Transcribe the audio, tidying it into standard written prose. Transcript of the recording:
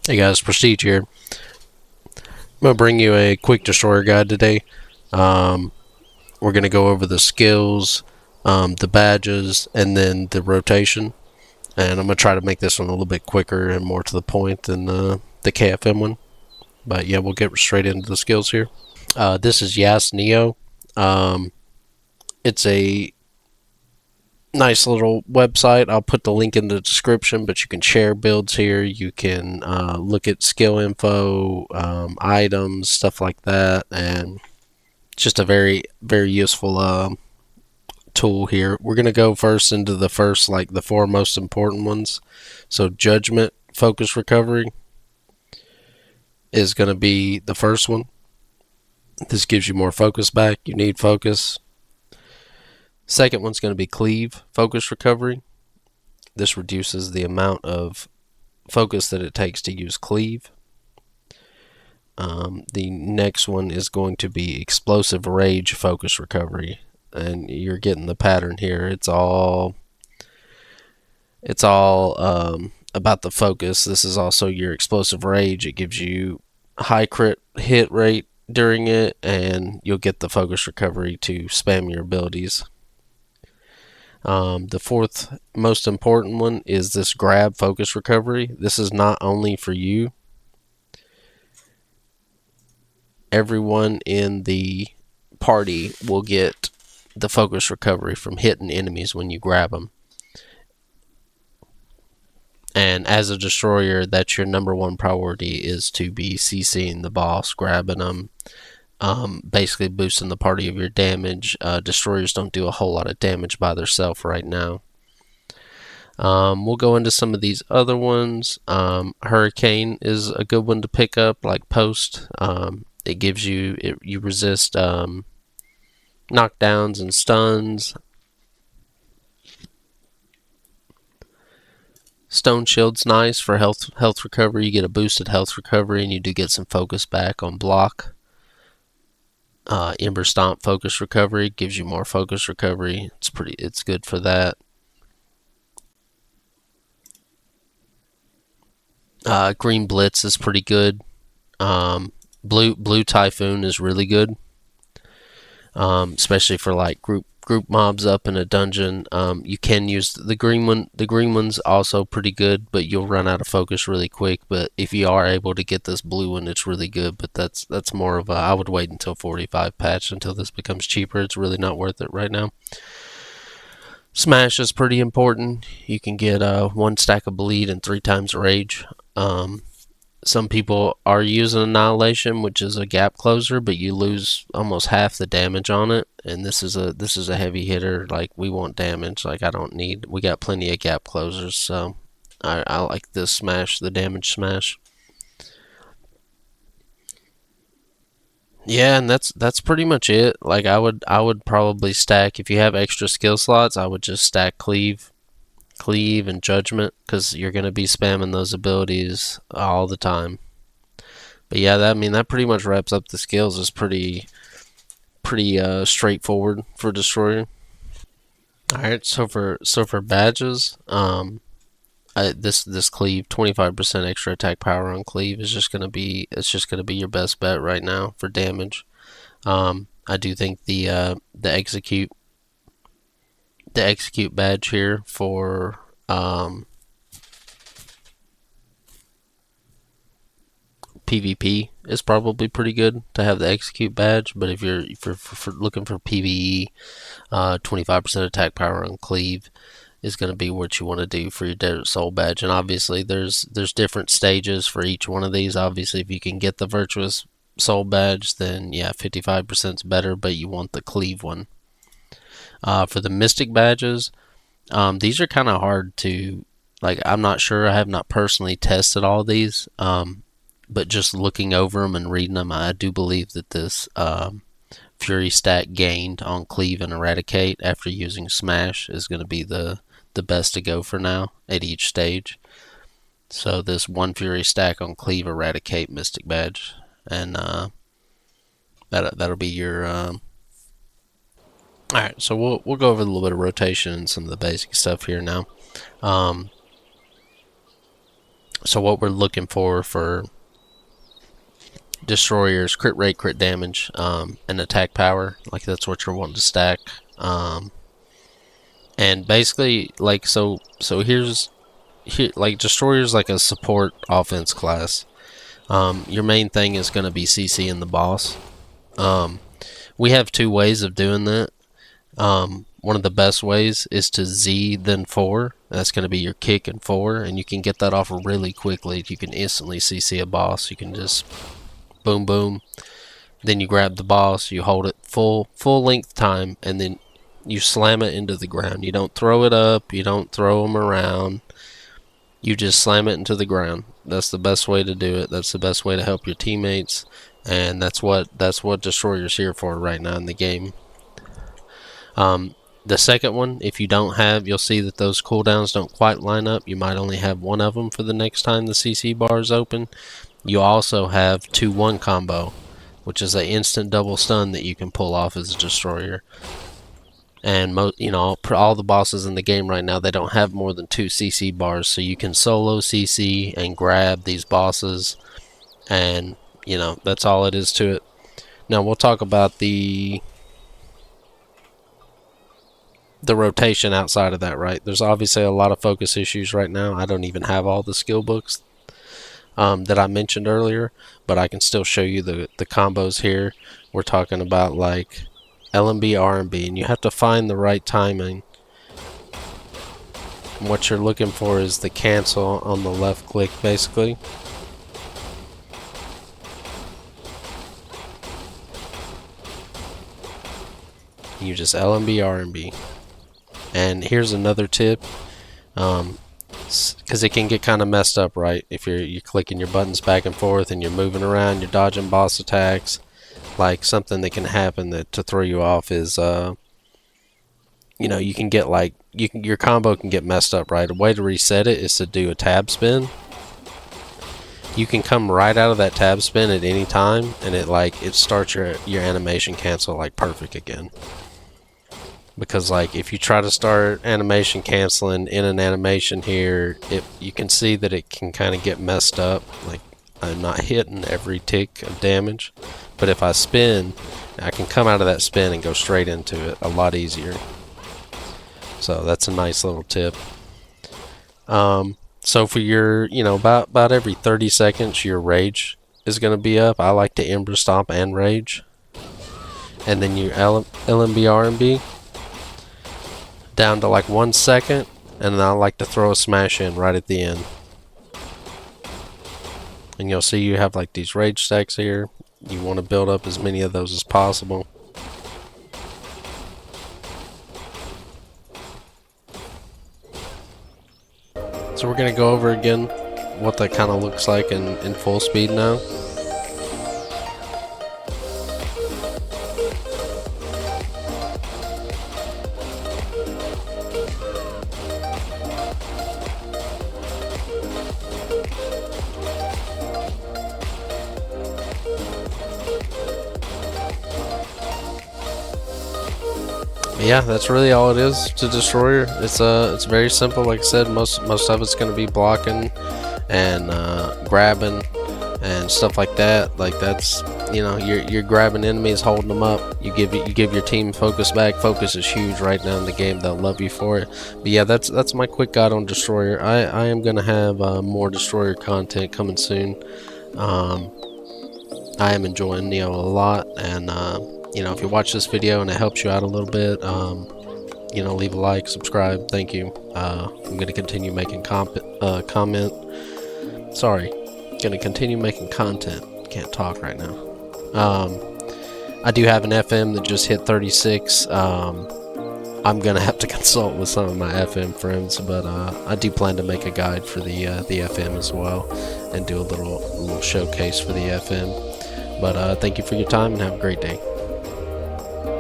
Hey guys, Prestige here. I'm going to bring you a quick destroyer guide today. Um, we're going to go over the skills, the badges, and then the rotation. And I'm going to try to make this one a little bit quicker and more to the point than the KFM one. But yeah, we'll get straight into the skills here. This is BnS Neo. Um, it's a nice little website. I'll put the link in the description, but you can share builds here. You can look at skill info, items, stuff like that, and it's just a very useful tool here. We're gonna go first into the four most important ones. So judgment, focus, recovery is gonna be the first one. This gives you more focus back. You need focus. Second one's gonna be cleave, focus, recovery. This reduces the amount of focus that it takes to use cleave. The next one is going to be explosive rage, focus, recovery, and you're getting the pattern here. It's all about the focus. This is also your explosive rage. It gives you high crit hit rate during it, and you'll get the focus recovery to spam your abilities. The fourth most important one is this grab focus recovery. This is not only for you. Everyone in the party will get the focus recovery from hitting enemies when you grab them. And as a destroyer, that's your number one priority, is to be CCing the boss, grabbing them, basically boosting the party of your damage. Destroyers don't do a whole lot of damage by themselves right now. We'll go into some of these other ones. Hurricane is a good one to pick up, like Post. It gives you, you resist knockdowns and stuns. Stone Shield's nice for health recovery. You get a boosted health recovery, and you do get some focus back on block. Ember Stomp focus recovery gives you more focus recovery. It's good for that. Green Blitz is pretty good. Blue Typhoon is really good, especially for like group mobs up in a dungeon. You can use the green one. The green one's also pretty good, but you'll run out of focus really quick. But if you are able to get this blue one, it's really good. But that's more of a, I would wait until 45 patch until this becomes cheaper. It's really not worth it right now. Smash is pretty important. You can get one stack of bleed and 3 times rage. Some people are using Annihilation, which is a gap closer, but you lose almost half the damage on it. And this is a heavy hitter. Like, we want damage. Like, we got plenty of gap closers, so I like this smash, the damage smash. Yeah, and that's pretty much it. Like, I would probably stack, if you have extra skill slots, I would just stack cleave and judgment, because you're going to be spamming those abilities all the time. But yeah, that pretty much wraps up the skills. It's pretty straightforward for destroyer. All right, so for badges, this cleave, 25% extra attack power on cleave is just gonna be your best bet right now for damage. I do think the execute badge here for PvP is probably pretty good to have the execute badge, but if you're looking for PvE, 25% attack power on cleave is going to be what you want to do for your Desert Soul badge. And obviously there's different stages for each one of these. Obviously, if you can get the Virtuous Soul badge, then yeah, 55% is better, but you want the cleave one. For the Mystic badges, these are kind of hard to, like, I'm not sure. I have not personally tested all these, but just looking over them and reading them, I do believe that this Fury stack gained on Cleave and Eradicate after using Smash is going to be the best to go for now at each stage. So this 1 Fury stack on Cleave, Eradicate, Mystic badge, and that'll be your. All right, so we'll go over a little bit of rotation and some of the basic stuff here now. Um, So what we're looking for destroyers: crit rate, crit damage, and attack power. Like that's what you're wanting to stack. And basically, like here's like destroyers like a support offense class. Your main thing is going to be CC and the boss. We have two ways of doing that. One of the best ways is to Z then 4. That's going to be your kick and 4, and you can get that off really quickly. You can instantly CC a boss. You can just boom boom. Then you grab the boss, you hold it full length time, and then you slam it into the ground. You don't throw it up, you don't throw them around. You just slam it into the ground. That's the best way to do it. That's the best way to help your teammates, and that's what Destroyer's here for right now in the game. The second one, if you don't have, you'll see that those cooldowns don't quite line up. You might only have one of them for the next time the CC bar is open. You also have 2-1 combo, which is an instant double stun that you can pull off as a destroyer. And all the bosses in the game right now, they don't have more than 2 CC bars, so you can solo CC and grab these bosses, and that's all it is to it. Now we'll talk about the rotation outside of that, right? There's obviously a lot of focus issues right now. I don't even have all the skill books that I mentioned earlier, but I can still show you the combos here. We're talking about like LMB, RMB, and you have to find the right timing. And what you're looking for is the cancel on the left click, basically. You just LMB, RMB. And here's another tip, because it can get kind of messed up, right? If you're clicking your buttons back and forth and you're moving around, you're dodging boss attacks. Like something that can happen to throw you off is, you can get like your combo can get messed up, right? A way to reset it is to do a tab spin. You can come right out of that tab spin at any time, and it starts your animation cancel like perfect again. Because like if you try to start animation canceling in an animation here, you can see that it can kind of get messed up. Like I'm not hitting every tick of damage, but if I spin, I can come out of that spin and go straight into it a lot easier. So that's a nice little tip. So for your, about every 30 seconds, your rage is going to be up. I like to Ember Stomp and rage, and then your LMB, RMB down to like 1 second, and then I like to throw a smash in right at the end. And you'll see you have like these rage stacks here. You want to build up as many of those as possible. So we're going to go over again what that kind of looks like in full speed now. Yeah, that's really all it is to Destroyer. It's very simple. Like I said, most of it's going to be blocking and grabbing and stuff like that. Like that's you're grabbing enemies, holding them up. You give your team focus back. Focus is huge right now in the game. They'll love you for it. But yeah, that's my quick guide on Destroyer. I am going to have more Destroyer content coming soon. I am enjoying Neo a lot, and if you watch this video and it helps you out a little bit, leave a like, subscribe. Thank you. I'm gonna continue making continue making content. Can't talk right now. I do have an FM that just hit 36. I'm gonna have to consult with some of my FM friends, but I do plan to make a guide for the FM as well, and do a little showcase for the FM. But thank you for your time, and have a great day.